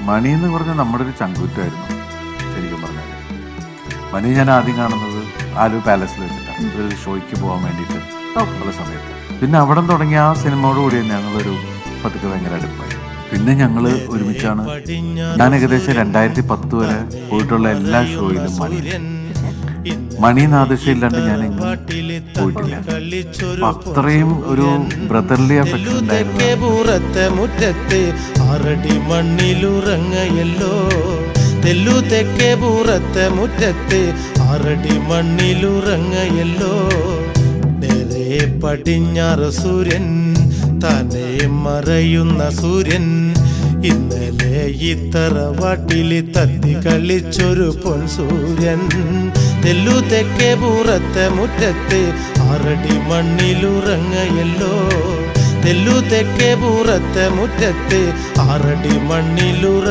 മണി എന്ന് പറഞ്ഞാൽ നമ്മുടെ ഒരു ചങ്കുറ്റായിരുന്നു ശരിക്കും പറഞ്ഞാൽ. മണി ഞാൻ ആദ്യം കാണുന്നത് ആലു പാലസിൽ വെച്ചിട്ടാണ്, ഒരു ഷോയ്ക്ക് പോകാൻ വേണ്ടിയിട്ട് ഉള്ള സമയത്ത്. പിന്നെ അവിടെ തുടങ്ങിയ ആ സിനിമയോട് കൂടി ഞങ്ങളൊരു പതുക്കെ ഭയങ്കര അടുപ്പായി. പിന്നെ ഞങ്ങൾ ഒരുമിച്ചാണ്. ഞാൻ ഏകദേശം 2010 വരെ പോയിട്ടുള്ള എല്ലാ ഷോയിലും മണി നാദശയില്ലാണ്ട് ഞാൻ എങ്ങും പോയിട്ടില്ല. അത്രയും ഒരു ബ്രദർലി അഫെക്ഷൻ ഉണ്ടായിരുന്നു. മുറ്റത്ത് ആറടി മണ്ണിലുറങ്ങയല്ലോ, തെല്ലു തെക്കേ പൂറത്തെ മുറ്റത്ത് ആറടി മണ്ണിലുറങ്ങയല്ലോ. നേരെ പടിഞ്ഞാറ് സൂര്യൻ, തന്നെ മറയുന്ന സൂര്യൻ, ഇന്നലെ ഈ തറവാട്ടില് തത്തി കളിച്ചൊരു പൊൻ സൂര്യൻ. തെല്ലു തെക്കേ പൂറത്തെ മുറ്റത്ത് ആറടി മണ്ണിലുറങ്ങയല്ലോ, തെല്ലു തെക്കേ പൂറത്തെ മുറ്റത്ത് ആറടി മണ്ണിലുറ